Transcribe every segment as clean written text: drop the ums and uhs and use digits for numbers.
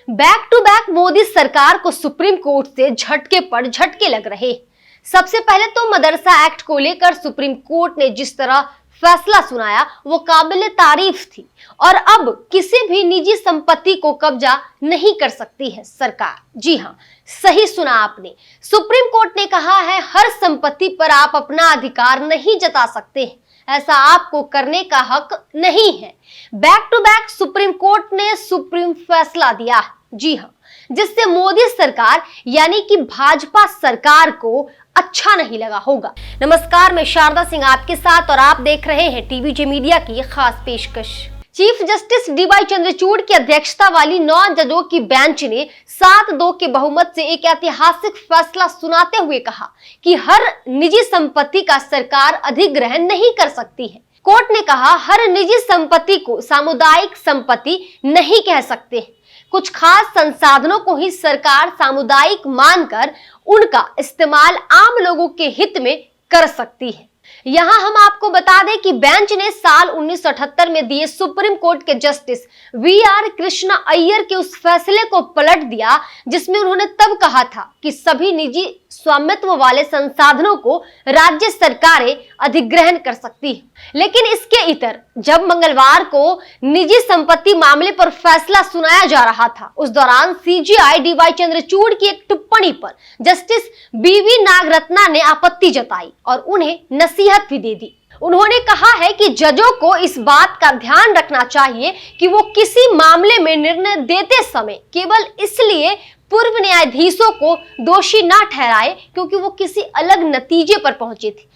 Back to back Modi सरकार को supreme court से झटके पर झटके लग रहे। सबसे पहले तो मदरसा एक्ट को लेकर सुप्रीम कोर्ट ने जिस तरह फैसला सुनाया वो काबिले तारीफ थी और अब किसी भी निजी संपत्ति को कब्जा नहीं कर सकती है सरकार। जी हाँ, सही सुना आपने। सुप्रीम कोर्ट ने कहा है हर संपत्ति पर आप अपना अधिकार नहीं जता सकते हैं, ऐसा आपको करने का हक नहीं है। Back to back Supreme Court ने सुप्रीम फैसला दिया। जी हाँ, जिससे मोदी सरकार यानी कि भाजपा सरकार को अच्छा नहीं लगा होगा। नमस्कार, मैं शारदा सिंह आपके साथ और आप देख रहे हैं टीवीजे मीडिया की खास पेशकश। चीफ जस्टिस डीवाई चंद्रचूड़ की अध्यक्षता वाली 9 जजों की बेंच ने 7-2 के बहुमत से एक ऐतिहासिक फैसला सुनाते हुए कहा कि हर निजी संपत्ति का सरकार अधिग्रहण नहीं कर सकती है। कोर्ट ने कहा हर निजी संपत्ति को सामुदायिक संपत्ति नहीं कह सकते। कुछ खास संसाधनों को ही सरकार सामुदायिक मानकर उनका इस्तेमाल आम लोगों के हित में कर सकती है। यहाँ हम आपको बता दें कि बेंच ने साल 1978 में दिए सुप्रीम कोर्ट के जस्टिस वी.आर. कृष्णा अय्यर के उस फैसले को पलट दिया जिसमें उन्होंने तब कहा था कि सभी निजी स्वामित्व वाले संसाधनों को राज्य सरकारें अधिग्रहण कर सकती है। लेकिन इसके इतर जब मंगलवार को निजी संपत्ति मामले पर फैसला सुनाया जा रहा था, उस दौरान सीजेआई डीवाई चंद्रचूड़ की एक टिप्पणी पर जस्टिस बी.वी. नागरत्ना ने आपत्ति जताई और उन्हें नसीहत भी दे दी। उन्होंने कहा है कि जजों को इस बात का ध्यान रखना चाहिए कि वो किसी मामले में निर्णय देते समय केवल इसलिए पूर्व न्यायाधीशों को दोषी ना ठहराए क्योंकि वो किसी अलग नतीजे पर पहुंचे थे।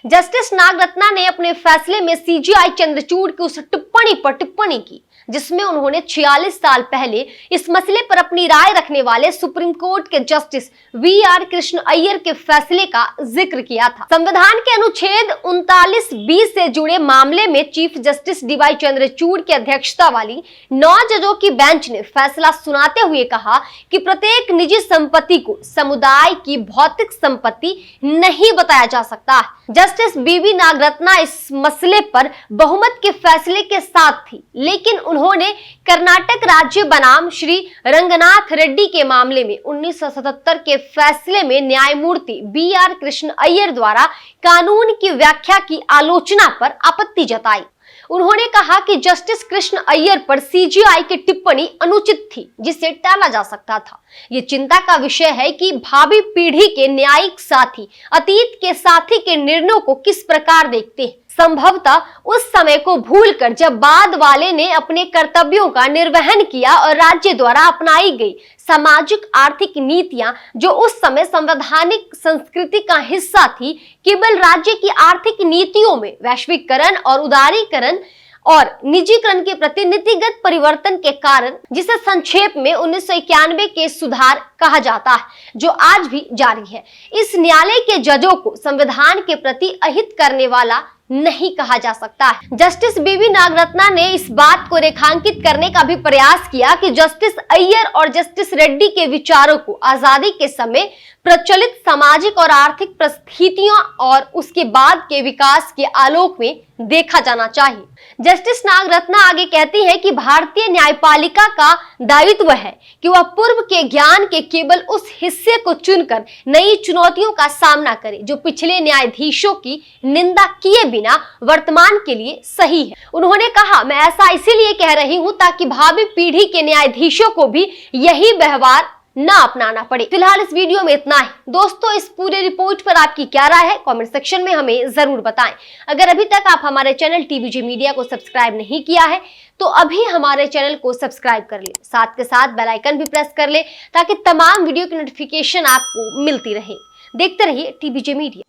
जस्टिस नागरत्ना ने अपने फैसले में सीजेआई चंद्रचूड़ की उस टिप्पणी पर टिप्पणी की जिसमें उन्होंने 46 साल पहले इस मसले पर अपनी राय रखने वाले सुप्रीम कोर्ट के जस्टिस वी.आर. कृष्ण अय्यर के फैसले का जिक्र किया था। संविधान के अनुच्छेद 39(b) से जुड़े मामले में चीफ जस्टिस डीवाई चंद्रचूड़ की अध्यक्षता वाली 9 जजों की बेंच ने फैसला सुनाते हुए कहा कि प्रत्येक निजी संपत्ति को समुदाय की भौतिक संपत्ति नहीं बताया जा सकता। Justice BV. नागरत्ना इस मसले पर बहुमत के फैसले के साथ थी, लेकिन उन्होंने कर्नाटक राज्य बनाम श्री रंगनाथ रेड्डी के मामले में 1977 के फैसले में न्यायमूर्ति बी.आर. कृष्ण अय्यर द्वारा कानून की व्याख्या की आलोचना पर आपत्ति जताई। उन्होंने कहा कि जस्टिस कृष्ण अय्यर पर सीजेआई की टिप्पणी अनुचित थी जिसे टाला जा सकता था। ये चिंता का विषय है कि भावी पीढ़ी के न्यायिक साथी अतीत के साथी के निर्णयों को किस प्रकार देखते हैं। संभवतः उस समय को भूलकर जब बाद वाले ने अपने कर्तव्यों का निर्वहन किया और राज्य द्वारा अपनाई गई सामाजिक आर्थिक नीतियां जो उस समय संवैधानिक संस्कृति का हिस्सा थी, केवल राज्य की आर्थिक नीतियों में वैश्वीकरण और उदारीकरण और निजीकरण के प्रति नीतिगत परिवर्तन के कारण, जिसे संक्षेप में 1991 के सुधार कहा जाता है, जो आज भी जारी है। इस न्यायालय के जजों को संविधान के प्रति अहित करने वाला नहीं कहा जा सकता है। Justice BV. नागरत्ना ने इस बात को रेखांकित करने का भी प्रयास किया कि जस्टिस अय्यर और जस्टिस रेड्डी के विचारों को आजादी के समय प्रचलित सामाजिक और आर्थिक परिस्थितियों और उसके बाद के विकास के आलोक में देखा जाना चाहिए। जस्टिस नागरत्ना आगे कहती है कि भारतीय न्यायपालिका का दायित्व है कि वह पूर्व के ज्ञान के केवल उस हिस्से को चुनकर नई चुनौतियों का सामना करे जो पिछले न्यायाधीशों की निंदा किए बिना वर्तमान के लिए सही है। उन्होंने कहा, मैं ऐसा इसीलिए कह रही हूं ताकि भावी पीढ़ी के न्यायाधीशों को भी यही व्यवहार ना अपनाना पड़े। फिलहाल इस वीडियो में इतना है। दोस्तों, इस पूरे रिपोर्ट पर आपकी क्या राय है कमेंट सेक्शन में हमें जरूर बताएं। अगर अभी तक आप हमारे चैनल टीवीजे मीडिया को सब्सक्राइब नहीं किया है तो अभी हमारे चैनल को सब्सक्राइब कर ले, साथ के साथ बेल आइकन भी प्रेस कर ले ताकि तमाम वीडियो की नोटिफिकेशन आपको मिलती रहे। देखते रहिए टीवीजे मीडिया।